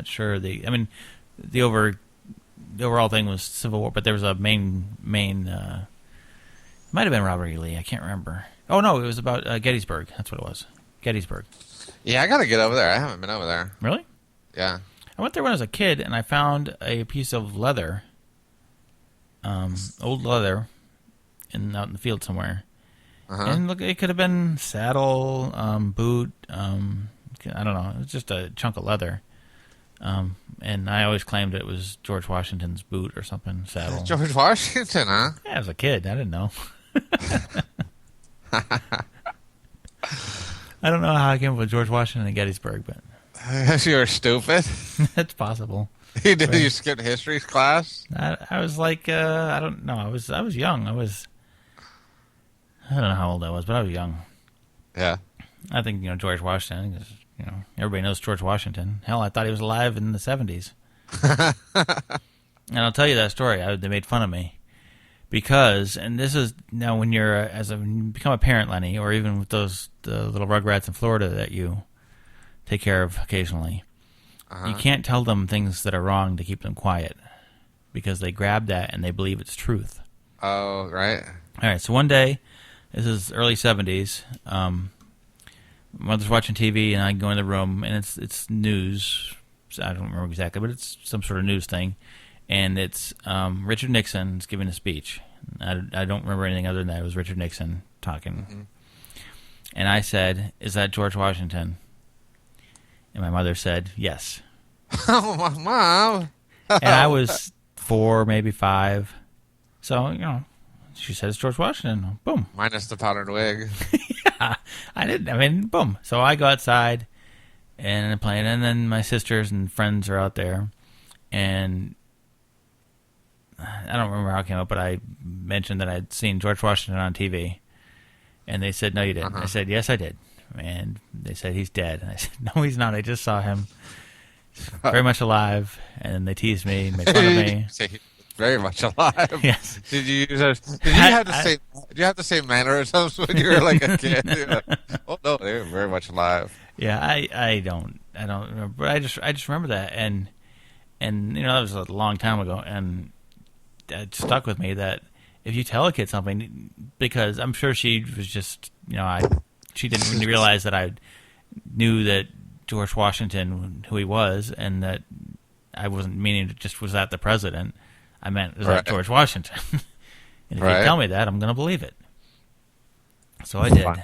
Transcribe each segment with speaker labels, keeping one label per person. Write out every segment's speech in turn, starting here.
Speaker 1: not sure. The overall thing was Civil War, but there was a main. It might have been Robert E. Lee. I can't remember. Oh no, it was about Gettysburg. That's what it was. Gettysburg.
Speaker 2: Yeah, I gotta get over there. I haven't been over there.
Speaker 1: Really?
Speaker 2: Yeah.
Speaker 1: I went there when I was a kid, and I found a piece of leather, old leather, out in the field somewhere. And look, it could have been saddle, boot. I don't know. It was just a chunk of leather. And I always claimed it was George Washington's boot or something, saddle.
Speaker 2: George Washington, huh?
Speaker 1: Yeah, I was a kid. I didn't know. I don't know how I came up with George Washington and Gettysburg, but
Speaker 2: you were stupid.
Speaker 1: it's possible.
Speaker 2: You skipped history class?
Speaker 1: I was like, I don't know. I was young. I don't know how old I was, but I was young.
Speaker 2: Yeah.
Speaker 1: I think George Washington. Everybody knows George Washington. Hell, I thought he was alive in the 70s. And I'll tell you that story. They made fun of me because, and this is now when you're become a parent, Lenny, or even with the little rugrats in Florida that you take care of occasionally. You can't tell them things that are wrong to keep them quiet because they grab that and they believe it's truth.
Speaker 2: Oh, right.
Speaker 1: All right. So one day, this is early 70s. Mother's watching TV, and I go in the room, and it's news. I don't remember exactly, but it's some sort of news thing. And it's Richard Nixon's giving a speech. I don't remember anything other than that. It was Richard Nixon talking. Mm-hmm. And I said, "Is that George Washington?" And my mother said, "Yes."
Speaker 2: Oh, my mom.
Speaker 1: And I was 4, maybe 5. So, she said it's George Washington. Boom.
Speaker 2: Minus the powdered wig.
Speaker 1: Yeah, boom. So I go outside and I'm playing, and then my sisters and friends are out there, and I don't remember how it came up, but I mentioned that I'd seen George Washington on TV, and they said, "No, you didn't." I said, "Yes, I did." And they said, "He's dead." And I said, "No, he's not. I just saw him. He's very much alive." And they teased me and made fun of me.
Speaker 2: Very much alive.
Speaker 1: Yes.
Speaker 2: Did you have the same mannerisms when you were like a kid? Oh no, they were very much alive.
Speaker 1: Yeah, I don't remember, but I just remember that, and that was a long time ago, and it stuck with me that if you tell a kid something, because I'm sure she was just she didn't really realize that I knew that George Washington, who he was, and that I wasn't meaning just was that the president. I meant, is that George Washington? And if you tell me that, I'm going to believe it. So I did. All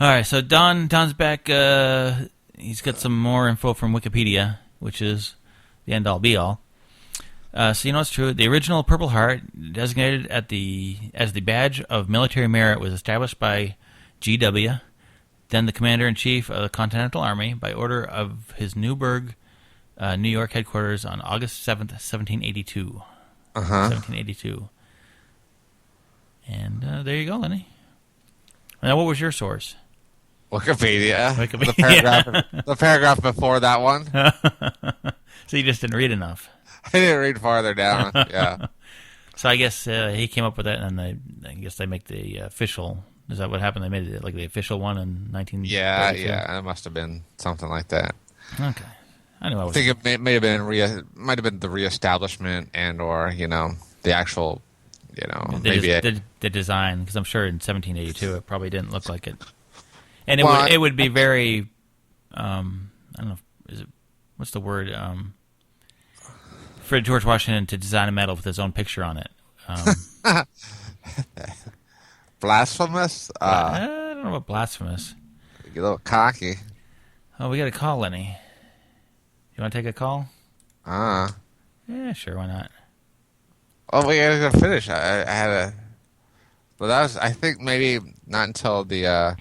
Speaker 1: right, so Don's back. He's got some more info from Wikipedia, which is the end-all, be-all. So it's true. The original Purple Heart, designated as the badge of military merit, was established by G.W., then the Commander-in-Chief of the Continental Army, by order of his Newburgh, New York headquarters on August 7th, 1782. 1782. And there you go, Lenny. Now, what was your source?
Speaker 2: Wikipedia.
Speaker 1: Wikipedia.
Speaker 2: The paragraph before that one.
Speaker 1: So you just didn't read enough.
Speaker 2: I didn't read farther down. Yeah.
Speaker 1: So I guess he came up with that, and I guess they make the official. Is that what happened? They made it like the official one in 1932?
Speaker 2: Yeah. It must have been something like that.
Speaker 1: Okay. I
Speaker 2: think it may have been the reestablishment or the actual
Speaker 1: the design, because I'm sure in 1782 it probably didn't look like it, and it would be very I don't know, what's the word, for George Washington to design a medal with his own picture on it.
Speaker 2: Blasphemous.
Speaker 1: I don't know about blasphemous.
Speaker 2: A little cocky.
Speaker 1: Oh, we got a call, Lenny. You want to take a call?
Speaker 2: Yeah,
Speaker 1: sure, why not?
Speaker 2: Oh, we gotta finish. I had a... Well, that was, I think, maybe not until the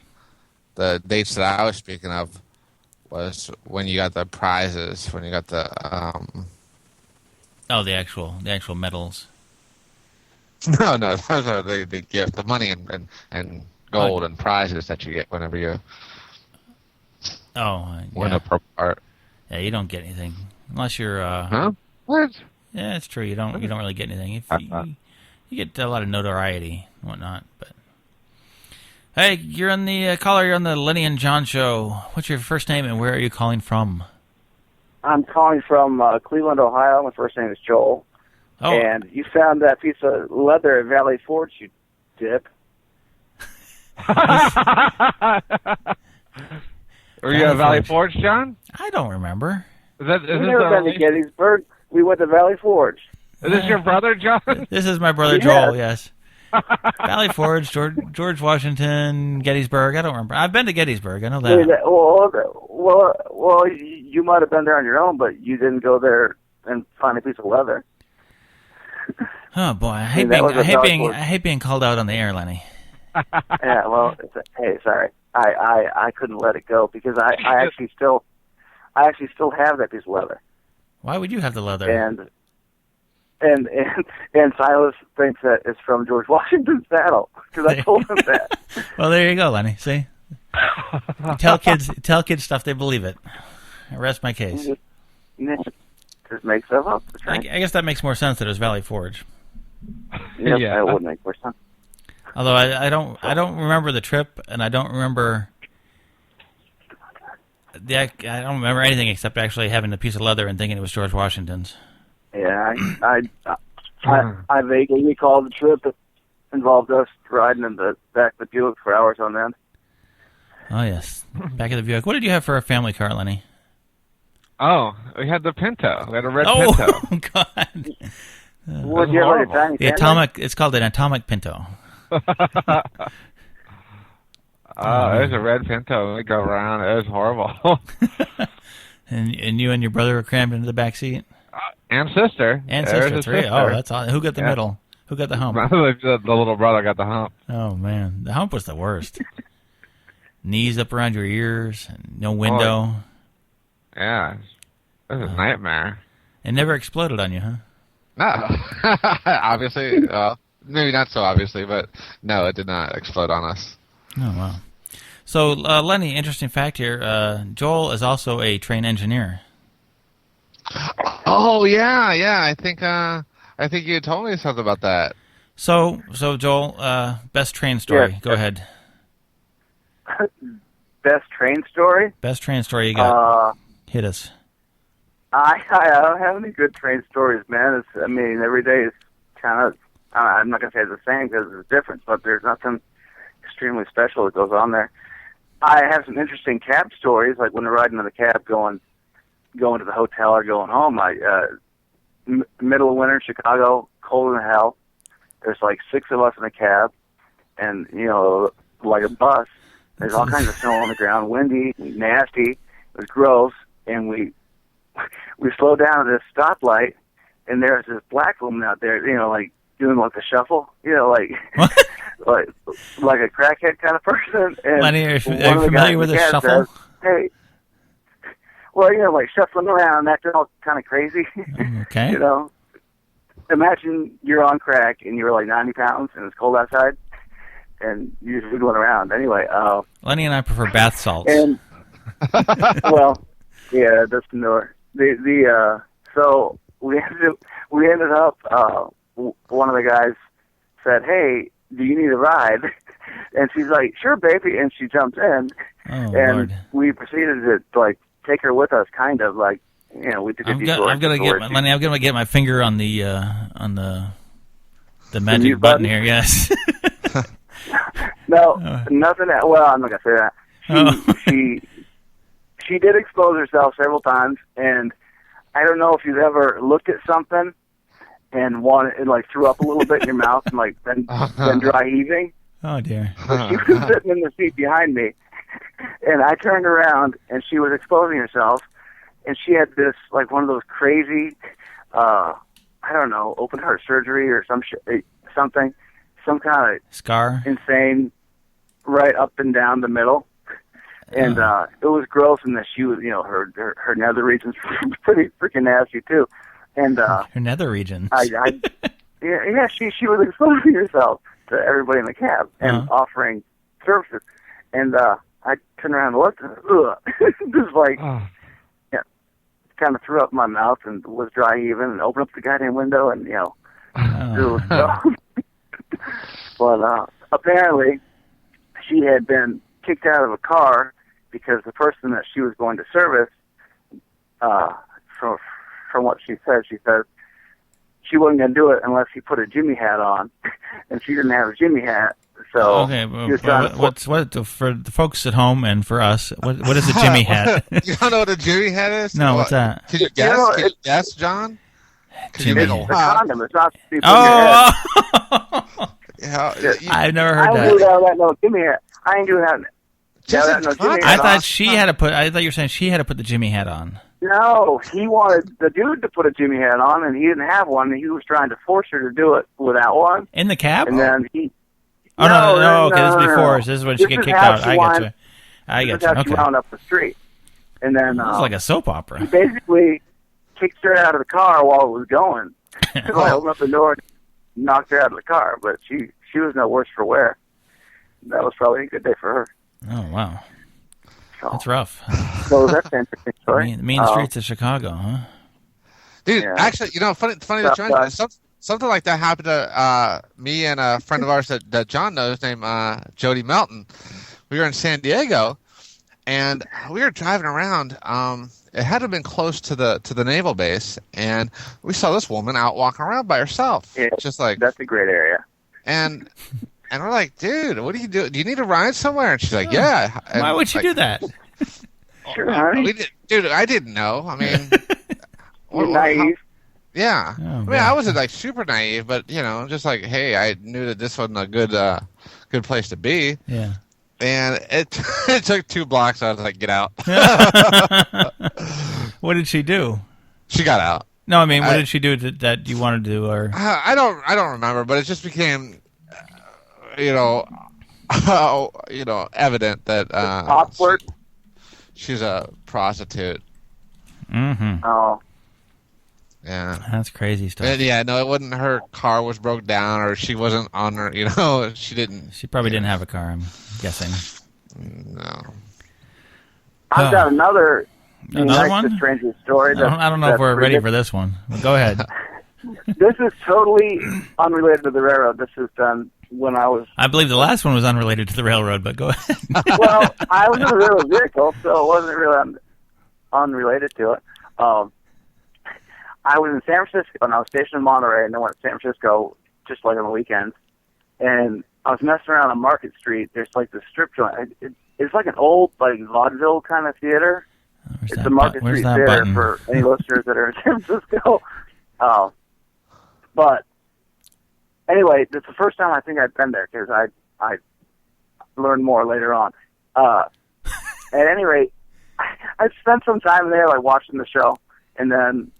Speaker 2: dates that I was speaking of was when you got the prizes, when you got the...
Speaker 1: Oh, the actual medals.
Speaker 2: No, those are the gift, the money and gold and prizes that you get whenever you win a Purple Heart.
Speaker 1: Yeah, you don't get anything unless you're.
Speaker 2: Huh? What?
Speaker 1: Yeah, it's true. You don't really get anything. You get a lot of notoriety and whatnot. But hey, you're on the caller. You're on the Lenny and John show. What's your first name and where are you calling from?
Speaker 3: I'm calling from Cleveland, Ohio. My first name is Joel.
Speaker 1: Oh.
Speaker 3: And you found that piece of leather at Valley Forge, you dip.
Speaker 4: Were you at Valley Forge, John?
Speaker 1: I don't remember.
Speaker 3: We've never been to Gettysburg. We went to Valley Forge.
Speaker 4: Is this your brother, John?
Speaker 1: This is my brother Joel, yes. Valley Forge, George Washington, Gettysburg. I don't remember. I've been to Gettysburg. I know that.
Speaker 3: Well, you might have been there on your own, but you didn't go there and find a piece of leather.
Speaker 1: Oh boy, I hate being called out on the air, Lenny.
Speaker 3: Yeah, well, hey, sorry, I couldn't let it go because I actually still have that piece of leather.
Speaker 1: Why would you have the leather?
Speaker 3: And Silas thinks that it's from George Washington's saddle because I told him that.
Speaker 1: Well, there you go, Lenny. See, tell kids stuff, they believe it. I rest my case.
Speaker 3: Just make stuff up.
Speaker 1: I guess that makes more sense that it was Valley Forge.
Speaker 3: Yep, yeah, that would make more sense.
Speaker 1: Although I don't remember the trip, and I don't remember I don't remember anything except actually having a piece of leather and thinking it was George Washington's.
Speaker 3: Yeah, I vaguely recall the trip that involved us riding in the back of the Buick for hours on end.
Speaker 1: Oh yes, back of the Buick. What did you have for a family car, Lenny?
Speaker 4: Oh, we had the Pinto. We had a red Pinto.
Speaker 1: Oh God!
Speaker 3: What you have, like a tiny
Speaker 1: atomic. It's called an atomic Pinto.
Speaker 4: Oh, it was a red Pinto. We go around. It was horrible.
Speaker 1: and you and your brother were crammed into the back seat.
Speaker 4: And sister.
Speaker 1: And sister, three. Oh, that's awesome. Who got the middle? Who got the hump?
Speaker 4: The little brother got the hump.
Speaker 1: Oh man, the hump was the worst. Knees up around your ears, no window.
Speaker 4: Oh. Yeah, it was a nightmare.
Speaker 1: It never exploded on you, huh?
Speaker 2: No, obviously. Maybe not so obviously, but no, it did not explode on us.
Speaker 1: Oh wow. So Lenny, interesting fact here. Joel is also a train engineer.
Speaker 2: Oh yeah. I think you told me something about that.
Speaker 1: So Joel, best train story.
Speaker 3: Yeah.
Speaker 1: Go ahead.
Speaker 3: Best train story?
Speaker 1: Best train story you got. Hit us.
Speaker 3: I don't have any good train stories, man. Every day is kind of, I'm not going to say it's the same because it's different, but there's nothing extremely special that goes on there. I have some interesting cab stories, like when we're riding in the cab going to the hotel or going home. Middle of winter in Chicago, cold as hell. There's like 6 of us in a cab, and, like a bus. There's all kinds of snow on the ground, windy, nasty. It was gross, and we slowed down at this stoplight, and there's this black woman out there, like doing like the shuffle, like like a crackhead kind of person. And
Speaker 1: Lenny, are you familiar with the shuffle?
Speaker 3: Says, hey, well, like shuffling around, acting all kind of crazy.
Speaker 1: Okay.
Speaker 3: Imagine you're on crack and you're like 90 pounds and it's cold outside, and you're just wiggling around. Anyway,
Speaker 1: Lenny and I prefer bath salts.
Speaker 3: And well, yeah, that's familiar. So we ended up. One of the guys said, "Hey, do you need a ride?" And she's like, "Sure, baby," and she jumps in.
Speaker 1: Oh,
Speaker 3: and
Speaker 1: Lord.
Speaker 3: we proceeded to take her with us, kind of like, we took a detour.
Speaker 1: I'm gonna get my finger on the magic button here. Yes.
Speaker 3: No, nothing. Well, I'm not gonna say that. She did expose herself several times, and I don't know if you've ever looked at something and threw up a little bit in your mouth and then dry heaving.
Speaker 1: Oh dear.
Speaker 3: But she was sitting in the seat behind me, and I turned around and she was exposing herself, and she had this one of those crazy, I don't know, open heart surgery or something, some kind of
Speaker 1: scar,
Speaker 3: insane, right up and down the middle. And it was gross, and that she was, her nether regions were pretty freaking nasty too. And
Speaker 1: her nether regions.
Speaker 3: Yeah, she was exposing herself to everybody in the cab and offering services. And I turned around and looked, and just kind of threw up in my mouth and was dry heaving and opened up the goddamn window and But apparently, she had been kicked out of a car because the person that she was going to service from what she says she wasn't going to do it unless he put a Jimmy hat on, and she didn't have a Jimmy hat. So
Speaker 1: okay, for the folks at home and for us, what is a Jimmy hat?
Speaker 2: You don't know what a Jimmy hat is?
Speaker 1: No, what's that?
Speaker 2: Can you guess? Can you guess, John?
Speaker 1: Jimmy
Speaker 3: it's a condom. It's not to be put in your head.
Speaker 1: I've never heard
Speaker 3: I
Speaker 1: that.
Speaker 3: ain't doing that no Jimmy hat. I ain't doing that. No Jimmy hat
Speaker 1: I thought
Speaker 3: on.
Speaker 1: she had to put. I thought you were saying she had to put the Jimmy hat on.
Speaker 3: No, he wanted the dude to put a Jimmy hat on, and he didn't have one. And he was trying to force her to do it without one.
Speaker 1: In the cab?
Speaker 3: And then he.
Speaker 1: Oh no! Okay, this is before. This is when she get kicked out. I get you. I get you.
Speaker 3: That's how she wound up the street, and then
Speaker 1: it's like a soap opera.
Speaker 3: He basically kicked her out of the car while it was going. So I opened up the door, and knocked her out of the car, but she was no worse for wear. That was probably a good day for her.
Speaker 1: Oh wow, that's rough.
Speaker 3: So that's an interesting story.
Speaker 1: Mean streets of Chicago, huh?
Speaker 2: Dude, actually, funny that you mentioned something like that happened to me and a friend of ours that John knows named Jody Melton. We were in San Diego, and we were driving around. It had to have been close to the naval base, and we saw this woman out walking around by herself.
Speaker 3: Yeah,
Speaker 2: just like
Speaker 3: that's a great area.
Speaker 2: And we're like, dude, what do you do? Do you need to ride somewhere? And she's like, yeah. And
Speaker 1: why would she do that?
Speaker 3: Sure, honey.
Speaker 2: Dude, I didn't know. I mean,
Speaker 3: you're naive.
Speaker 2: Yeah.
Speaker 1: Oh,
Speaker 2: I mean, I wasn't like super naive, but just like, hey, I knew that this wasn't a good place to be.
Speaker 1: Yeah.
Speaker 2: And it took 2 blocks. I was like, get out.
Speaker 1: What did she do?
Speaker 2: She got out.
Speaker 1: No, I mean, what did she do that you wanted to do? Or
Speaker 2: I don't remember, but it just became, evident that
Speaker 3: awkward.
Speaker 2: She's a prostitute.
Speaker 1: Mm-hmm.
Speaker 3: Oh.
Speaker 2: Yeah.
Speaker 1: That's crazy stuff.
Speaker 2: And it wasn't her car was broke down or she wasn't on her, she didn't.
Speaker 1: She probably didn't have a car, I'm guessing.
Speaker 2: No.
Speaker 3: I've got another
Speaker 1: one?
Speaker 3: strangest story.
Speaker 1: I don't know if we're ready for this one. Go ahead.
Speaker 3: This is totally unrelated to the railroad. This is done when I was...
Speaker 1: I believe the last one was unrelated to the railroad, but go ahead.
Speaker 3: Well, I was in a railroad vehicle, so it wasn't really unrelated to it. I was in San Francisco, and I was stationed in Monterey, and then went to San Francisco just like on the weekends. And I was messing around on Market Street. There's like this strip joint. It's like an old like vaudeville kind of theater. It's a Market Street theater
Speaker 1: button?
Speaker 3: for any listeners that are in San Francisco. But anyway, it's the first time I think I've been there because I learned more later on. At any rate, I spent some time there like watching the show, and then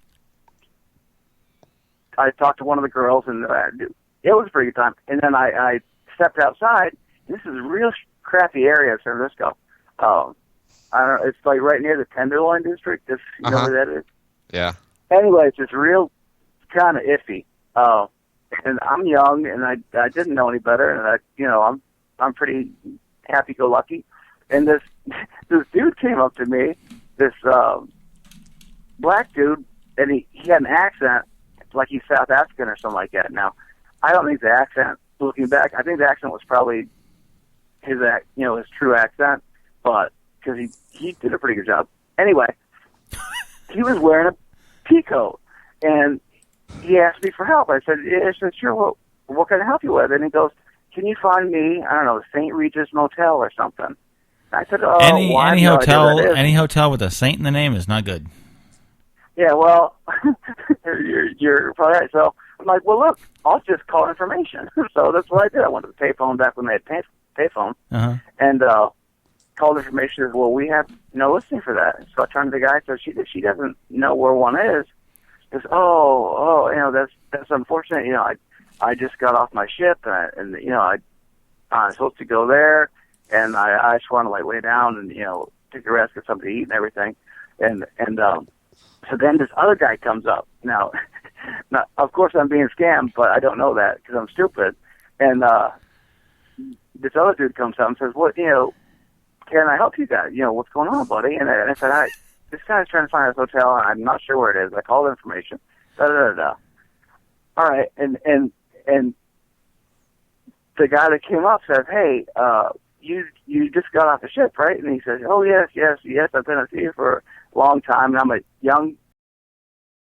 Speaker 3: I talked to one of the girls, and it was a pretty good time. And then I stepped outside. And this is a real crappy area of San Francisco. I don't know. It's like right near the Tenderloin District. If you know where that is.
Speaker 2: Yeah.
Speaker 3: Anyway, it's just real kind of iffy. And I'm young, and I didn't know any better, and I'm pretty happy-go-lucky. And this dude came up to me, this black dude, and he had an accent like he's South African or something like that. Now, I don't think the accent, looking back, I think the accent was probably his true accent, but because he did a pretty good job. Anyway, he was wearing a pea coat, and he asked me for help. I said, sure, what can I help you with? And he goes, can you find me, I don't know, St. Regis Motel or something? I said,
Speaker 1: any hotel with a saint in the name is not good.
Speaker 3: Yeah, well, you're probably right. So I'm like, well, look, I'll just call information. So that's what I did. I went to the payphone back when they had payphone, and called information. As well, we have no listing for that. So I turned to the guy. So she doesn't know where one is. Goes, that's unfortunate. I just got off my ship, and I'm supposed to go there, and I just want to like lay down and take a rest, get something to eat and everything, and so then this other guy comes up. Now, of course I'm being scammed, but I don't know that because I'm stupid. And this other dude comes up and says, "What, can I help you guys? What's going on, buddy?" And I said, this guy's trying to find this hotel, and I'm not sure where it is. I called information. All right, and the guy that came up said, "Hey, you just got off the ship, right?" And he says, "Oh yes, I've been at sea for a long time, and I'm a young